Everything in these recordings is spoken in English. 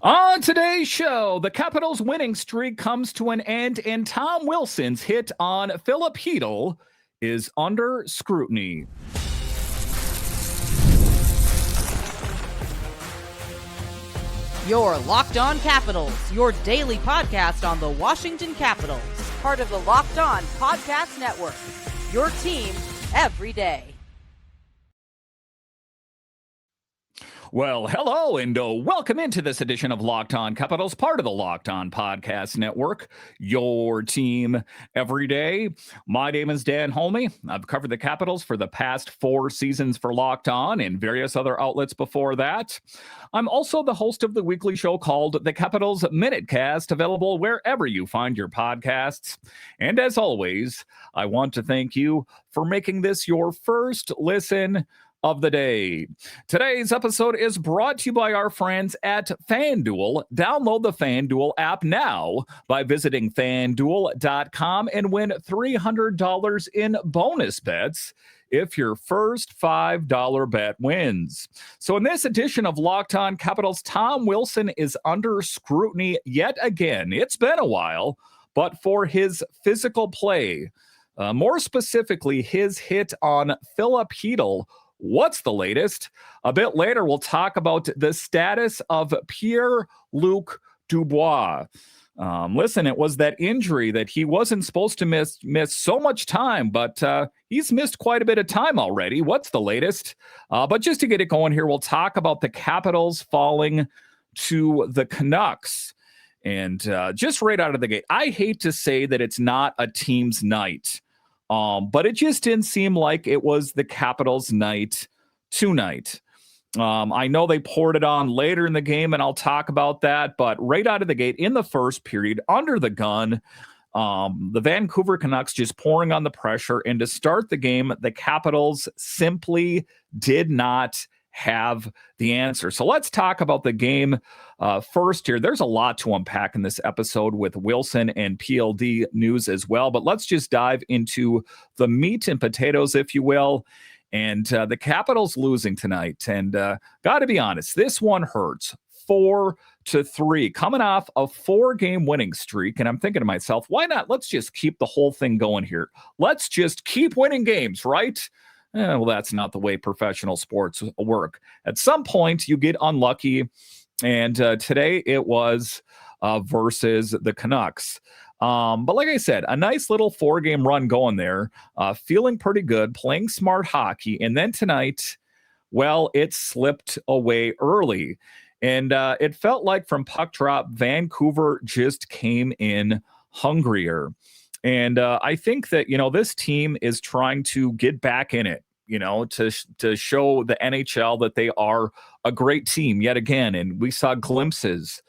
On today's show, the Capitals' winning streak comes to an end, and Tom Wilson's hit on Philip Chytil is under scrutiny. You're Locked On Capitals, your daily podcast on the Washington Capitals. Part of the Locked On Podcast Network, your team every day. Well, hello, and welcome into this edition of Locked On Capitals, part of the Locked On Podcast Network, your team every day. My name is Dan Holme. I've covered the Capitals for the past 4 seasons for Locked On and various other outlets before that. I'm also the host of the weekly show called The Capitals Minutecast, available wherever you find your podcasts. And as always, I want to thank you for making this your first listen of the day. Today's episode is brought to you by our friends at FanDuel. Download the FanDuel app now by visiting FanDuel.com and win $300 in bonus bets if your first $5 bet wins. So in this edition of Locked On Capitals, Tom Wilson is under scrutiny yet again. It's been a while, but for his physical play, more specifically, his hit on Philip Chytil. What's the latest? A bit later, we'll talk about the status of Pierre-Luc Dubois. Listen, it was that injury that he wasn't supposed to miss so much time, but he's missed quite a bit of time already. What's the latest? But just to get it going here, we'll talk about the Capitals falling to the Canucks. And just right out of the gate, I hate to say that it's not a team's night. But it just didn't seem like it was the Capitals' night tonight. I know they poured it on later in the game, and I'll talk about that. But right out of the gate, in the first period, under the gun, the Vancouver Canucks just pouring on the pressure. And to start the game, the Capitals simply did not have the answer. So let's talk about the game first here. There's a lot to unpack in this episode with Wilson and PLD news as well, but let's just dive into the meat and potatoes, if you will. And the Capitals losing tonight. And got to be honest, this one hurts. 4-3, coming off a 4-game winning streak. And I'm thinking to myself, why not? Let's just keep the whole thing going here. Let's just keep winning games, right? Well, that's not the way professional sports work. At some point, you get unlucky, and today it was versus the Canucks. But like I said, a nice little 4-game run going there, feeling pretty good, playing smart hockey, and then tonight, well, it slipped away early. And it felt like from puck drop, Vancouver just came in hungrier. And I think that, this team is trying to get back in it, to show the NHL that they are a great team yet again. And we saw glimpses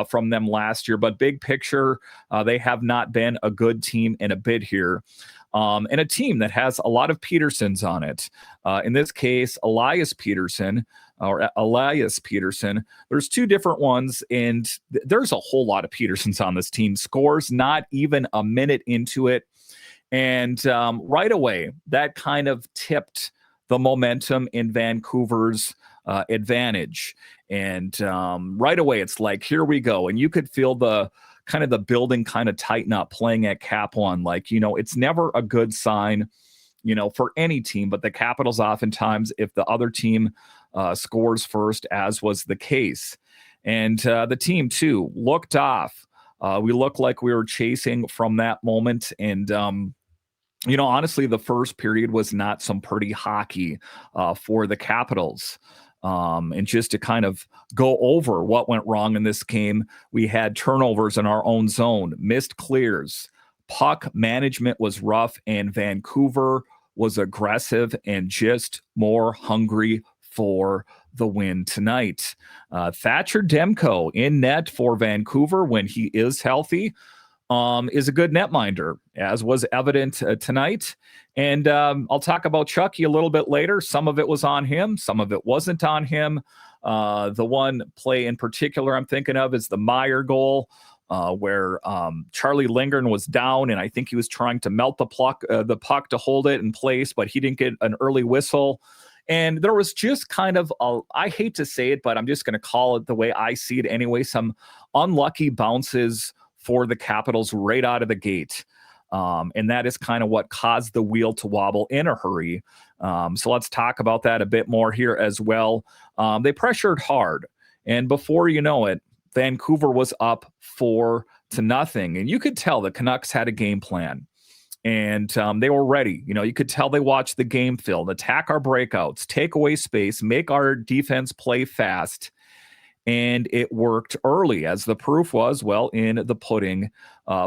from them last year, but big picture, they have not been a good team in a bit here. And a team that has a lot of Petersons on it. In this case, Elias Peterson. There's 2 different ones, and there's a whole lot of Petersons on this team. Scores not even a minute into it. And right away, that kind of tipped the momentum in Vancouver's advantage. And right away, it's like, here we go. And you could feel the building kind of tighten up playing at Cap One. Like, it's never a good sign, for any team, but the Capitals oftentimes, if the other team scores first, as was the case. And the team, too, looked off. We looked like we were chasing from that moment. And, honestly, the first period was not some pretty hockey for the Capitals. And just to kind of go over what went wrong in this game, we had turnovers in our own zone, missed clears, puck management was rough, and Vancouver was aggressive and just more hungry for the win tonight. Thatcher Demko in net for Vancouver when he is healthy. Is a good netminder, as was evident tonight. And I'll talk about Chucky a little bit later. Some of it was on him. Some of it wasn't on him. The one play in particular I'm thinking of is the Meyer goal, where Charlie Lindgren was down, and I think he was trying to melt the puck to hold it in place, but he didn't get an early whistle. And there was just kind of, I hate to say it, but I'm just going to call it the way I see it anyway, some unlucky bounces for the Capitals right out of the gate. And that is kind of what caused the wheel to wobble in a hurry. So let's talk about that a bit more here as well. They pressured hard. And before you know it, Vancouver was up 4-0. And you could tell the Canucks had a game plan. And they were ready. You could tell they watched the game film, attack our breakouts, take away space, make our defense play fast. And it worked early, as the proof was, well, in the pudding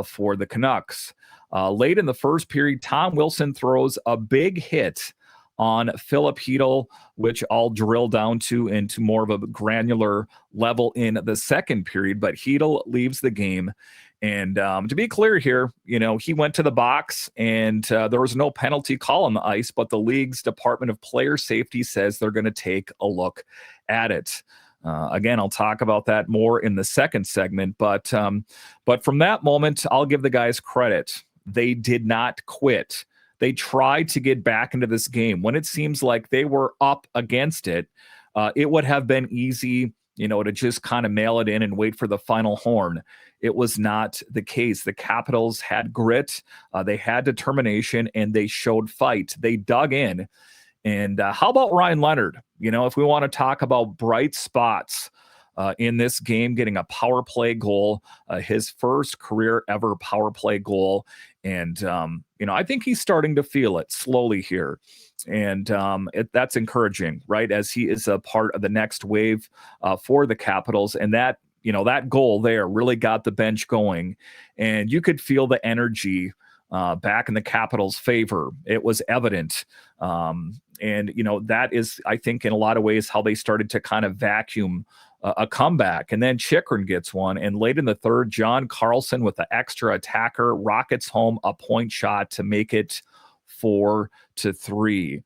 for the Canucks. Late in the first period, Tom Wilson throws a big hit on Philip Chytil, which I'll drill down into more of a granular level in the second period. But Chytil leaves the game. And to be clear here, he went to the box and there was no penalty call on the ice, but the league's Department of Player Safety says they're going to take a look at it. Again, I'll talk about that more in the second segment, but from that moment, I'll give the guys credit. They did not quit. They tried to get back into this game. When it seems like they were up against it, it would have been easy, to just kind of mail it in and wait for the final horn. It was not the case. The Capitals had grit, they had determination, and they showed fight. They dug in. And how about Ryan Leonard? If we want to talk about bright spots in this game, getting a power play goal, his first career ever power play goal. And, I think he's starting to feel it slowly here. And that's encouraging, right? As he is a part of the next wave for the Capitals. And that goal there really got the bench going. And you could feel the energy back in the Capitals' favor. It was evident. And that is, I think, in a lot of ways how they started to kind of vacuum a comeback. And then Chytil gets one. And late in the third, John Carlson with the extra attacker rockets home a point shot to make it 4-3.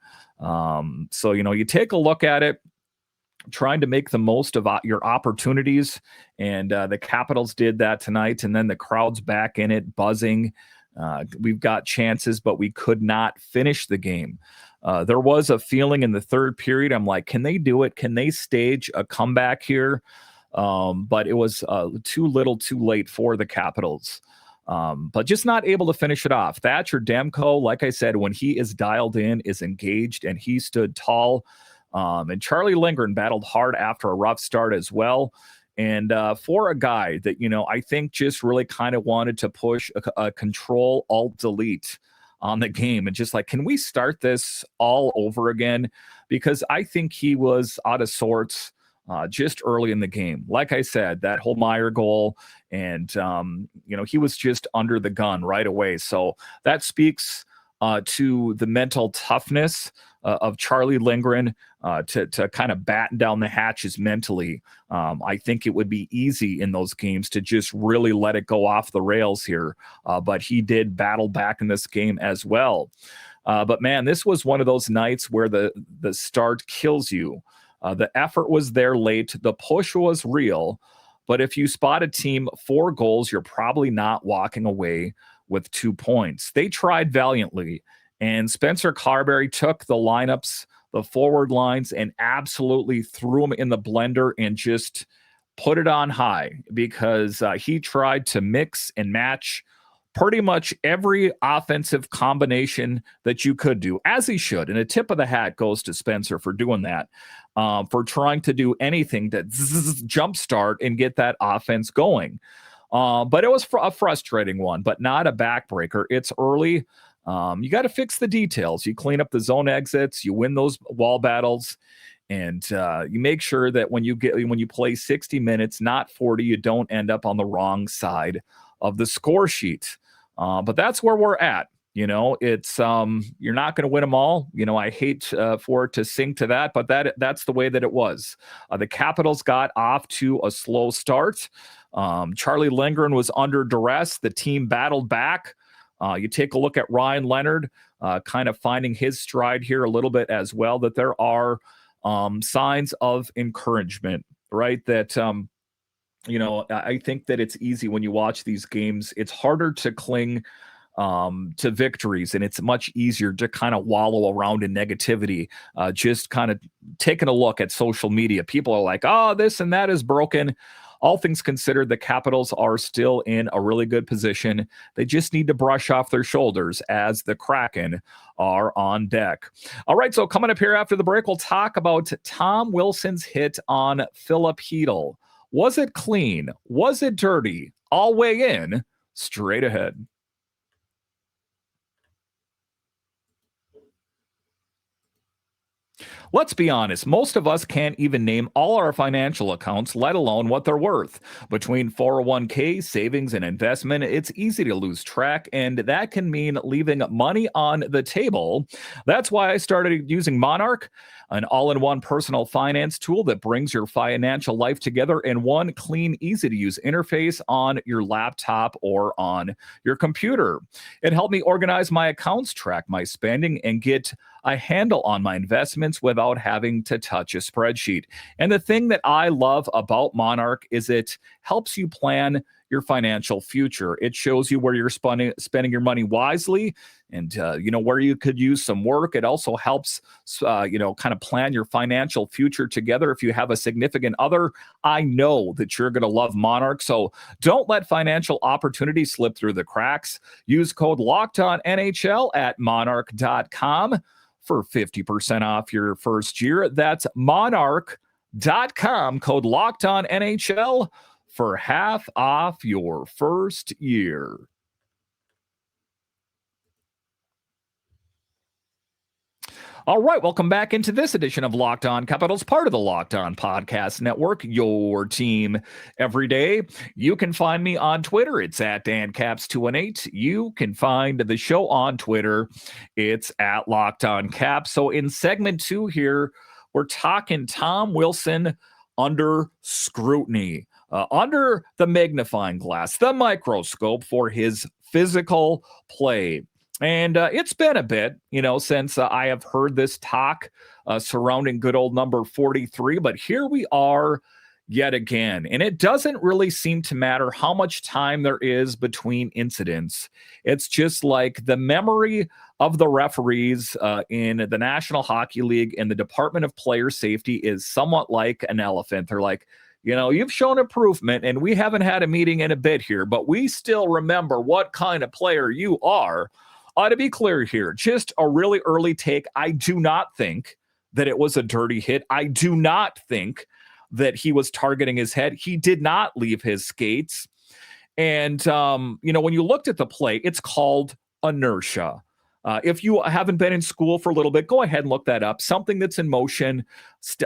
So, you take a look at it, trying to make the most of your opportunities. And the Capitals did that tonight. And then the crowd's back in it, buzzing. We've got chances, but we could not finish the game. There was a feeling in the third period. I'm like, can they do it? Can they stage a comeback here? But it was too little too late for the Capitals. But just not able to finish it off. Thatcher Demko, like I said, when he is dialed in, is engaged, and he stood tall. And Charlie Lindgren battled hard after a rough start as well. And for a guy that, I think just really kind of wanted to push a control, alt, delete on the game and just like, can we start this all over again? Because I think he was out of sorts just early in the game. Like I said, that whole Meyer goal, and, he was just under the gun right away. So that speaks to the mental toughness of Charlie Lindgren to kind of batten down the hatches mentally. I think it would be easy in those games to just really let it go off the rails here. But he did battle back in this game as well. But man, this was one of those nights where the start kills you. The effort was there late. The push was real. But if you spot a team 4 goals, you're probably not walking away with 2 points. They tried valiantly. And Spencer Carberry took the lineups, the forward lines, and absolutely threw them in the blender and just put it on high, because he tried to mix and match pretty much every offensive combination that you could do, as he should. And a tip of the hat goes to Spencer for doing that, for trying to do anything to jumpstart and get that offense going. But it was a frustrating one, but not a backbreaker. It's early. You got to fix the details. You clean up the zone exits, you win those wall battles, and you make sure that when you play 60 minutes, not 40, you don't end up on the wrong side of the score sheet. But that's where we're at. It's you're not going to win them all. I hate for it to sink to that, but that's the way that it was. The Capitals got off to a slow start. Charlie Lindgren was under duress. The team battled back. You take a look at Ryan Leonard, kind of finding his stride here a little bit as well, that there are signs of encouragement, right? That, I think that it's easy when you watch these games. It's harder to cling to victories, and it's much easier to kind of wallow around in negativity. Just kind of taking a look at social media, people are like, oh, this and that is broken. All things considered, the Capitals are still in a really good position. They just need to brush off their shoulders as the Kraken are on deck. All right, so coming up here after the break, we'll talk about Tom Wilson's hit on Philip Chytil. Was it clean? Was it dirty? I'll weigh in straight ahead. Let's be honest, most of us can't even name all our financial accounts, let alone what they're worth. Between 401k, savings, and investment, it's easy to lose track, and that can mean leaving money on the table. That's why I started using Monarch, an all-in-one personal finance tool that brings your financial life together in one clean, easy-to-use interface on your laptop or on your computer. It helped me organize my accounts, track my spending, and get a handle on my investments without having to touch a spreadsheet. And the thing that I love about Monarch is it helps you plan your financial future. It shows you where you're spending your money wisely, and where you could use some work. It also helps kind of plan your financial future together. If you have a significant other, I know that you're going to love Monarch. So don't let financial opportunities slip through the cracks. Use code LOCKEDONNHL at monarch.com for 50% off your first year. That's monarch.com, code LOCKEDONNHL for half off your first year. All right, welcome back into this edition of Locked On Capitals, part of the Locked On Podcast Network, your team every day. You can find me on Twitter. It's at DanCaps218. You can find the show on Twitter. It's at Locked On Caps. So in segment 2 here, we're talking Tom Wilson under scrutiny, under the magnifying glass, the microscope for his physical play. And it's been a bit, since I have heard this talk surrounding good old number 43. But here we are yet again. And it doesn't really seem to matter how much time there is between incidents. It's just like the memory of the referees in the National Hockey League and the Department of Player Safety is somewhat like an elephant. They're like, you've shown improvement, and we haven't had a meeting in a bit here, but we still remember what kind of player you are. To be clear here, just a really early take. I do not think that it was a dirty hit. I do not think that he was targeting his head. He did not leave his skates. And, when you looked at the play, it's called inertia. If you haven't been in school for a little bit, go ahead and look that up. Something that's in motion,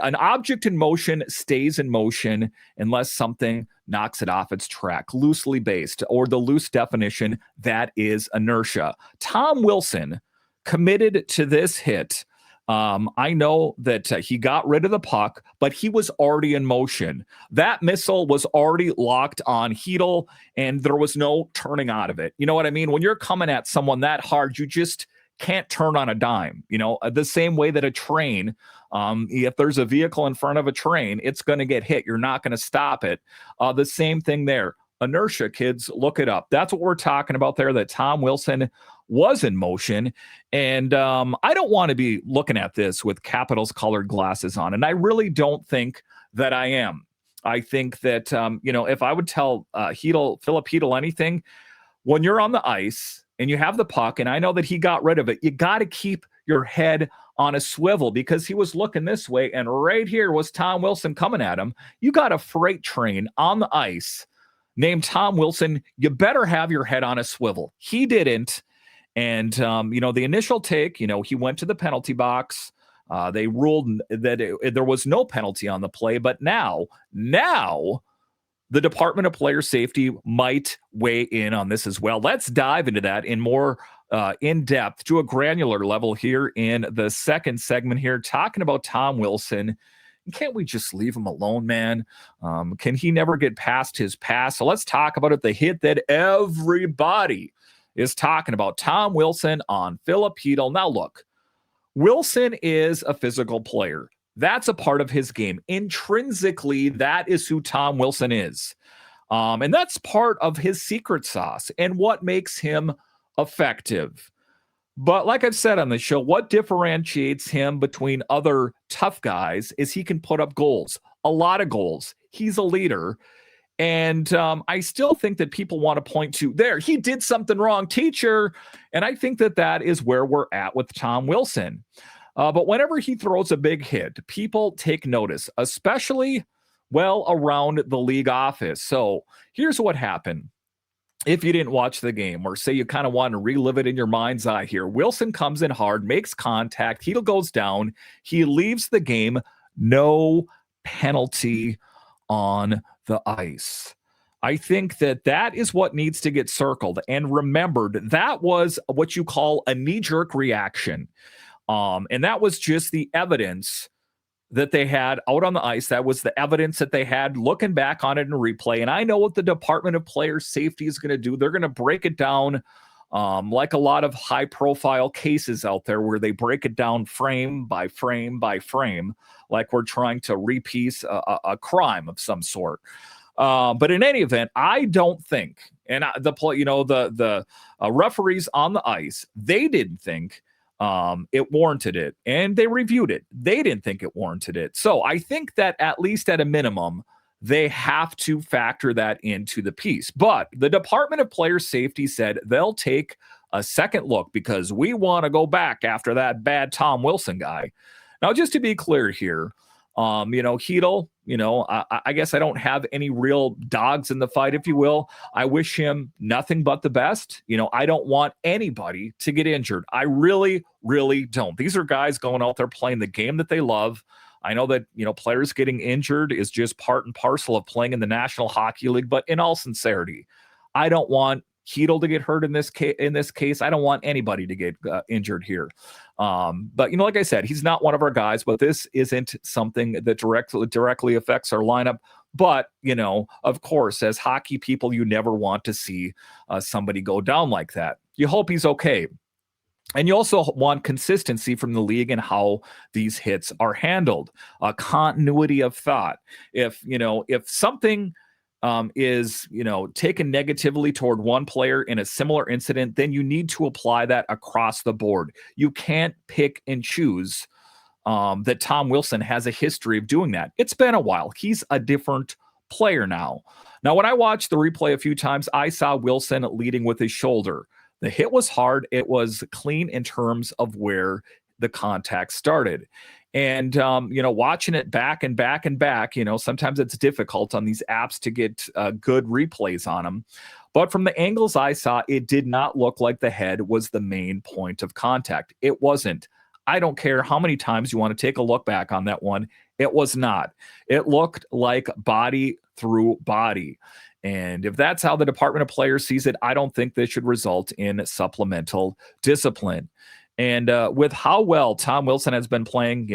an object in motion stays in motion unless something knocks it off its track, loosely based, or the loose definition, that is inertia. Tom Wilson committed to this hit. I know that he got rid of the puck, but he was already in motion. That missile was already locked on Chytil, and there was no turning out of it. You know what I mean? When you're coming at someone that hard, you just can't turn on a dime. The same way that a train, if there's a vehicle in front of a train, it's going to get hit. You're not going to stop it. The same thing there. Inertia, kids, look it up. That's what we're talking about there, that Tom Wilson was in motion. And I don't want to be looking at this with Capitals colored glasses on. And I really don't think that I am. I think that, if I would tell Philip Chytil anything, when you're on the ice and you have the puck, and I know that he got rid of it, you got to keep your head on a swivel, because he was looking this way, and right here was Tom Wilson coming at him. You got a freight train on the ice named Tom Wilson. You better have your head on a swivel. He didn't. And, the initial take, he went to the penalty box. They ruled that there was no penalty on the play. But now the Department of Player Safety might weigh in on this as well. Let's dive into that in more in depth, to a granular level here in the second segment here, talking about Tom Wilson. Can't we just leave him alone, man? Can he never get past his past? So let's talk about it. The hit that everybody is talking about, Tom Wilson on Philip Chytil. Now, look, Wilson is a physical player. That's a part of his game. Intrinsically, that is who Tom Wilson is. And that's part of his secret sauce and what makes him effective. But like I've said on the show, what differentiates him between other tough guys is he can put up goals, a lot of goals. He's a leader. And I still think that people want to point to there, he did something wrong, teacher. And I think that that is where we're at with Tom Wilson. But whenever he throws a big hit, people take notice, especially, well, around the league office. So here's what happened. If you didn't watch the game, or say you kind of want to relive it in your mind's eye here, Wilson comes in hard, makes contact, Chytil goes down, he leaves the game, no penalty on the ice. I think that that is what needs to get circled and remembered. That was what you call a knee-jerk reaction. And that was just the evidence that they had out on the ice. That was the evidence that they had looking back on it in replay. And I know what the Department of Player Safety is going to do. They're going to break it down like a lot of high-profile cases out there where they break it down frame by frame by frame, like we're trying to repiece a crime of some sort. But in any event, I don't think, and the referees on the ice, they didn't think it warranted it, and they reviewed it. They didn't think it warranted it. So I think that at least at a minimum, they have to factor that into the piece. But the Department of Player Safety said they'll take a second look because we want to go back after that bad Tom Wilson guy. Now, just to be clear here, Chytil, I guess I don't have any real dogs in the fight, if you will. I wish him nothing but the best. I don't want anybody to get injured. I really, really don't. These are guys going out there playing the game that they love. I know that, players getting injured is just part and parcel of playing in the National Hockey League. But in all sincerity, I don't want Chytil to get hurt in this case. I don't want anybody to get injured here. But like I said, he's not one of our guys, but this isn't something that directly affects our lineup. But, of course, as hockey people, you never want to see somebody go down like that. You hope he's okay. And you also want consistency from the league in how these hits are handled, continuity of thought. If something is taken negatively toward one player in a similar incident, then you need to apply that across the board. You can't pick and choose that Tom Wilson has a history of doing that. It's been a while. He's a different player now. Now, when I watched the replay a few times, I saw Wilson leading with his shoulder. The hit was hard. It was clean in terms of where the contact started. And, watching it back and back and back, sometimes it's difficult on these apps to get good replays on them. But from the angles I saw, it did not look like the head was the main point of contact. It wasn't. I don't care how many times you want to take a look back on that one. It was not. It looked like body through body. And if that's how the Department of Players sees it, I don't think this should result in supplemental discipline. And with how well Tom Wilson has been playing,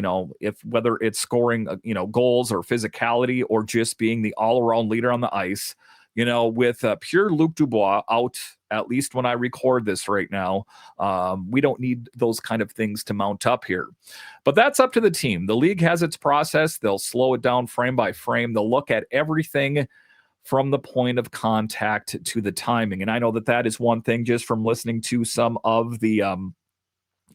whether it's scoring, goals or physicality or just being the all-around leader on the ice, with Pierre-Luc Dubois out, at least when I record this right now, we don't need those kind of things to mount up here. But that's up to the team. The league has its process. They'll slow it down frame by frame. They'll look at everything from the point of contact to the timing. And I know that is one thing just from listening to some of the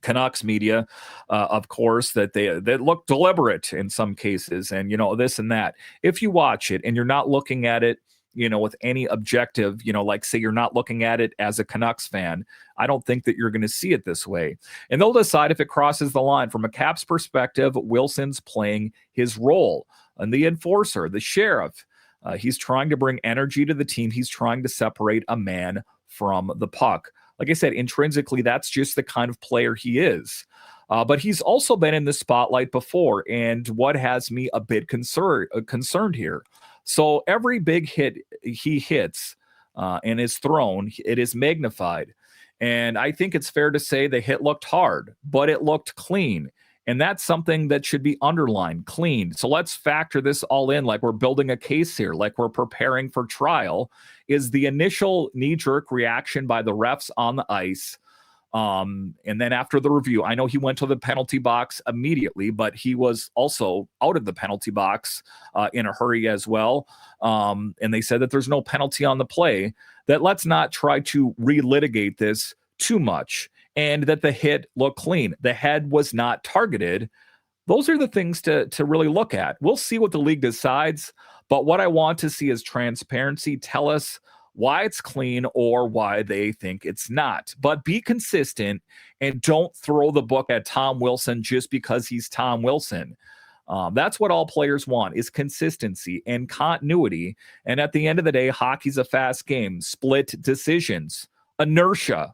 Canucks media, of course, that they look deliberate in some cases and, this and that. If you watch it and you're not looking at it, with any objective, like say you're not looking at it as a Canucks fan, I don't think that you're going to see it this way. And they'll decide if it crosses the line. From a Caps perspective, Wilson's playing his role and the enforcer, the sheriff. He's trying to bring energy to the team. He's trying to separate a man from the puck. Like I said, intrinsically, that's just the kind of player he is. But he's also been in the spotlight before. And what has me a bit concerned here? So every big hit he hits and is thrown, it is magnified. And I think it's fair to say the hit looked hard, but it looked clean. And that's something that should be underlined, clean. So let's factor this all in like we're building a case here, like we're preparing for trial. Is the initial knee-jerk reaction by the refs on the ice. And then after the review, I know he went to the penalty box immediately, but he was also out of the penalty box in a hurry as well. And they said that there's no penalty on the play, that let's not try to relitigate this too much, and that the hit looked clean. The head was not targeted. Those are the things to really look at. We'll see what the league decides, but what I want to see is transparency. Tell us why it's clean or why they think it's not. But be consistent and don't throw the book at Tom Wilson just because he's Tom Wilson. That's what all players want, is consistency and continuity. And at the end of the day, hockey's a fast game. Split decisions, inertia.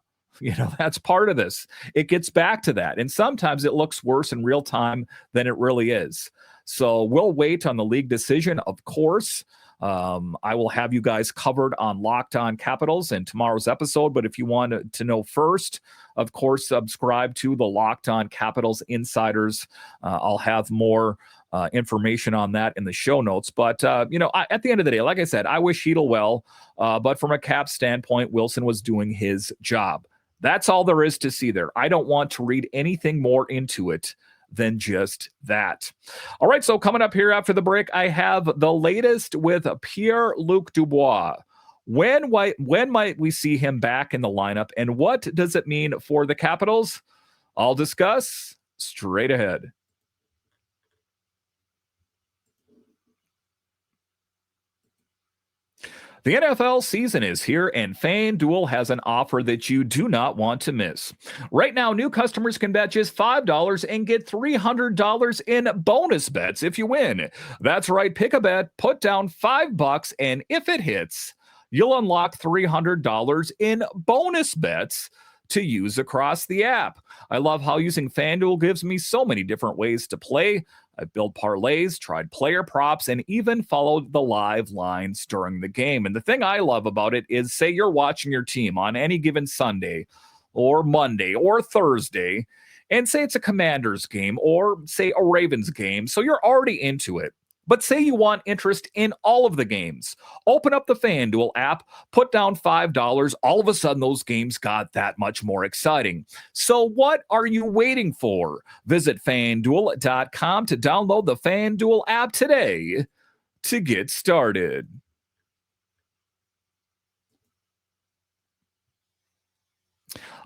That's part of this. It gets back to that. And sometimes it looks worse in real time than it really is. So we'll wait on the league decision, of course. I will have you guys covered on Locked On Capitals in tomorrow's episode. But if you want to know first, of course, subscribe to the Locked On Capitals Insiders. I'll have more information on that in the show notes. But, at the end of the day, like I said, I wish Chytil well. But from a Cap standpoint, Wilson was doing his job. That's all there is to see there. I don't want to read anything more into it than just that. All right, so coming up here after the break, I have the latest with Pierre-Luc Dubois. When might we see him back in the lineup, and what does it mean for the Capitals? I'll discuss straight ahead. The NFL season is here, and FanDuel has an offer that you do not want to miss. Right now, new customers can bet just $5 and get $300 in bonus bets if you win. That's right, pick a bet, put down $5, and if it hits, you'll unlock $300 in bonus bets to use across the app. I love how using FanDuel gives me so many different ways to play. I've built parlays, tried player props, and even followed the live lines during the game. And the thing I love about it is, say you're watching your team on any given Sunday or Monday or Thursday, and say it's a Commanders game or say a Ravens game, so you're already into it. But say you want interest in all of the games. Open up the FanDuel app, put down $5. All of a sudden, those games got that much more exciting. So what are you waiting for? Visit FanDuel.com to download the FanDuel app today to get started.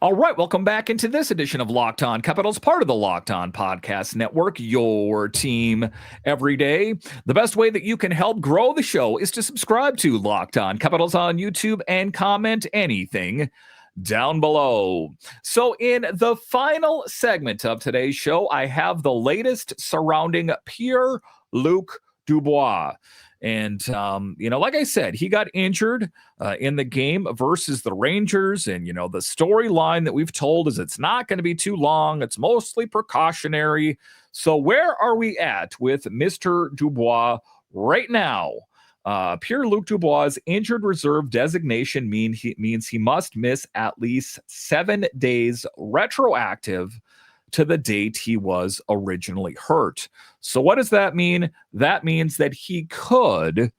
All right, welcome back into this edition of Locked On Capitals, part of the Locked On Podcast Network, your team every day. The best way that you can help grow the show is to subscribe to Locked On Capitals on YouTube and comment anything down below. So in the final segment of today's show, I have the latest surrounding Pierre-Luc Dubois. And, like I said, he got injured in the game versus the Rangers. And, the storyline that we've told is it's not going to be too long. It's mostly precautionary. So where are we at with Mr. Dubois right now? Pierre-Luc Dubois' injured reserve designation means he must miss at least 7 days retroactive to the date he was originally hurt. So what does that mean? That means that he could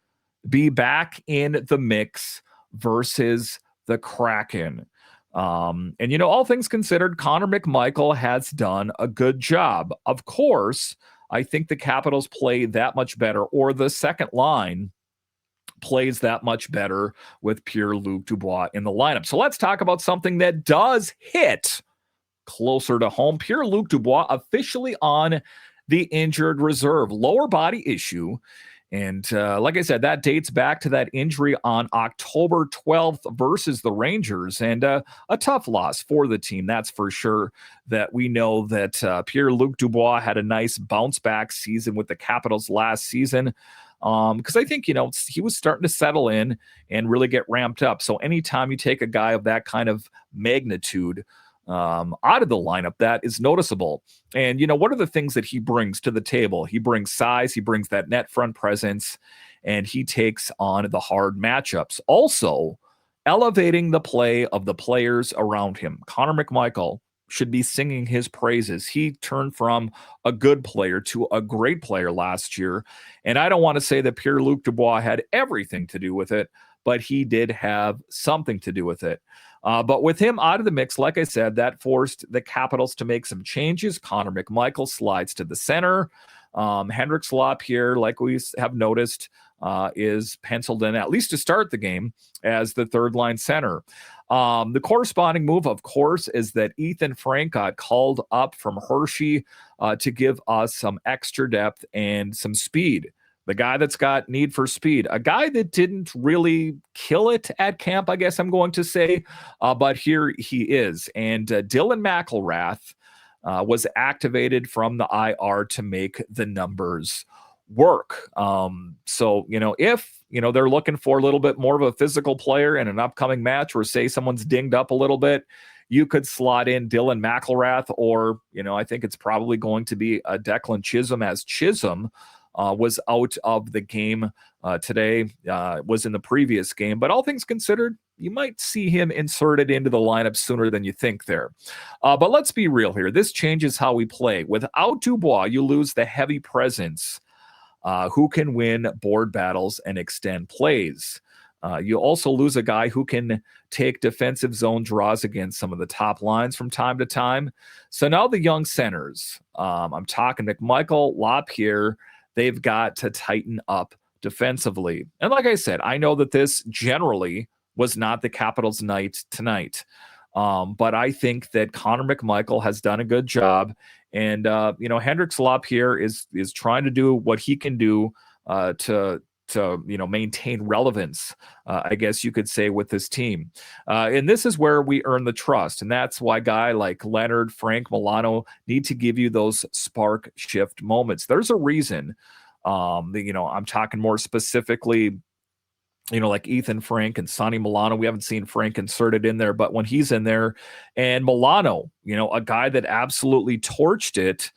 be back in the mix versus the Kraken. And all things considered, Connor McMichael has done a good job. Of course, I think the Capitals play that much better, or the second line plays that much better with Pierre-Luc Dubois in the lineup. So let's talk about something that does hit closer to home. Pierre-Luc Dubois officially on the injured reserve, lower body issue. And like I said, that dates back to that injury on October 12th versus the Rangers, and a tough loss for the team. That's for sure. That we know that Pierre-Luc Dubois had a nice bounce back season with the Capitals last season. Because I think, he was starting to settle in and really get ramped up. So anytime you take a guy of that kind of magnitude out of the lineup, that is noticeable. And, what are the things that he brings to the table? He brings size, he brings that net front presence, and he takes on the hard matchups. Also, elevating the play of the players around him. Connor McMichael should be singing his praises. He turned from a good player to a great player last year. And I don't want to say that Pierre-Luc Dubois had everything to do with it, but he did have something to do with it. But with him out of the mix, like I said, that forced the Capitals to make some changes. Connor McMichael slides to the center. Hendricks Lapierre, like we have noticed, is penciled in, at least to start the game, as the third line center. The corresponding move, of course, is that Ethan Frank got called up from Hershey to give us some extra depth and some speed. The guy that's got need for speed, a guy that didn't really kill it at camp, I guess I'm going to say, but here he is. And Dylan McIlrath was activated from the IR to make the numbers work. So, if, they're looking for a little bit more of a physical player in an upcoming match where, say, someone's dinged up a little bit, you could slot in Dylan McIlrath, or, I think it's probably going to be a Declan Chisholm, as Chisholm was out of the game today, was in the previous game. But all things considered, you might see him inserted into the lineup sooner than you think there. But let's be real here. This changes how we play. Without Dubois, you lose the heavy presence who can win board battles and extend plays. You also lose a guy who can take defensive zone draws against some of the top lines from time to time. So now the young centers, I'm talking McMichael, Lapierre, they've got to tighten up defensively. And like I said, I know that this generally was not the Capitals' night tonight. But I think that Connor McMichael has done a good job. And, Hendricks Lapierre is trying to do what he can do to maintain relevance, I guess you could say, with this team. And this is where we earn the trust. And that's why guy like Leonard, Frank, Milano need to give you those spark shift moments. There's a reason, I'm talking more specifically, like Ethan Frank and Sonny Milano. We haven't seen Frank inserted in there, but when he's in there, and Milano, a guy that absolutely torched it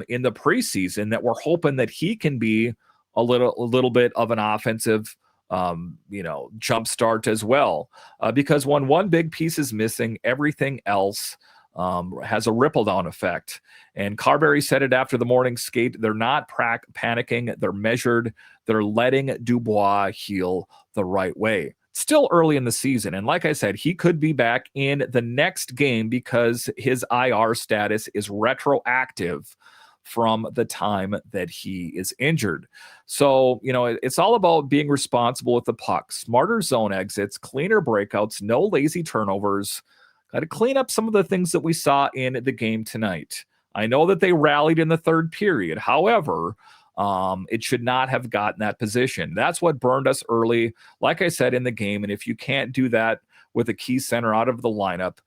in the preseason, that we're hoping that he can be a little bit of an offensive, jump start as well. Because when one big piece is missing, everything else has a ripple down effect. And Carberry said it after the morning skate. They're not panicking. They're measured. They're letting Dubois heal the right way. Still early in the season. And like I said, he could be back in the next game because his IR status is retroactive from the time that he is injured. So, it's all about being responsible with the puck, smarter zone exits, cleaner breakouts, no lazy turnovers. Got to clean up some of the things that we saw in the game tonight. I know that they rallied in the third period. However, it should not have gotten that position. That's what burned us early, like I said, in the game. And if you can't do that with a key center out of the lineup,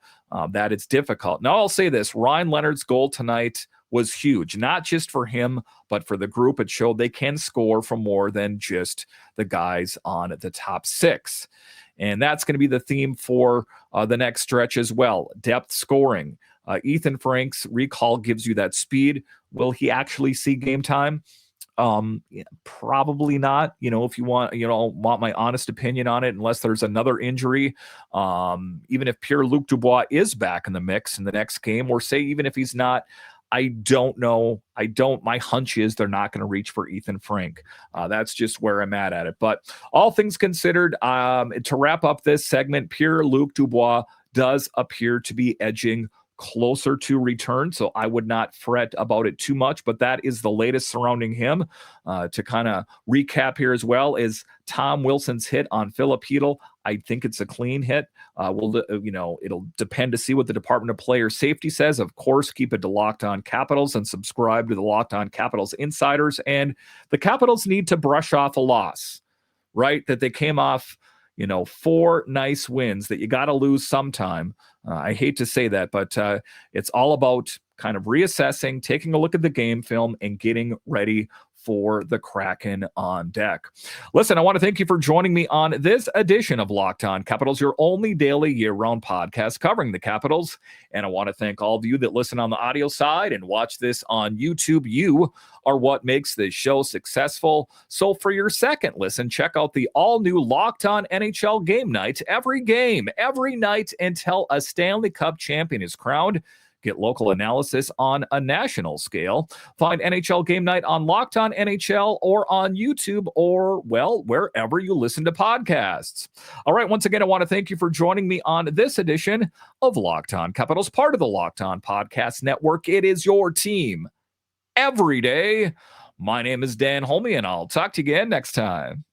that it's difficult. Now, I'll say this. Ryan Leonard's goal tonight was huge, not just for him, but for the group. It showed they can score from more than just the guys on the top six. And that's going to be the theme for the next stretch as well. Depth scoring. Ethan Frank's recall gives you that speed. Will he actually see game time? Probably not. If you want my honest opinion on it, unless there's another injury, even if Pierre-Luc Dubois is back in the mix in the next game, or say even if he's not, I don't know. My hunch is they're not going to reach for Ethan Frank. That's just where I'm at it. But all things considered, to wrap up this segment, Pierre-Luc Dubois does appear to be edging closer to return, so I would not fret about it too much, but that is the latest surrounding him. To kind of recap here as well is Tom Wilson's hit on Philip Chytil. I think it's a clean hit. It'll depend to see what the Department of Player Safety says. Of course, keep it to Locked On Capitals and subscribe to the Locked On Capitals Insiders. And the Capitals need to brush off a loss, right? That they came off, 4 nice wins that you got to lose sometime. I hate to say that, but it's all about kind of reassessing, taking a look at the game film, and getting ready for the Kraken on deck. Listen, I want to thank you for joining me on this edition of Locked On Capitals, your only daily year-round podcast covering the Capitals. And I want to thank all of you that listen on the audio side and watch this on YouTube. You are what makes this show successful. So for your second listen, check out the all-new Locked On NHL Game Night. Every game, every night until a Stanley Cup champion is crowned. Get local analysis on a national scale. Find NHL Game Night on Locked On NHL or on YouTube or, wherever you listen to podcasts. All right, once again, I want to thank you for joining me on this edition of Locked On Capitals, part of the Locked On Podcast Network. It is your team every day. My name is Dan Holme, and I'll talk to you again next time.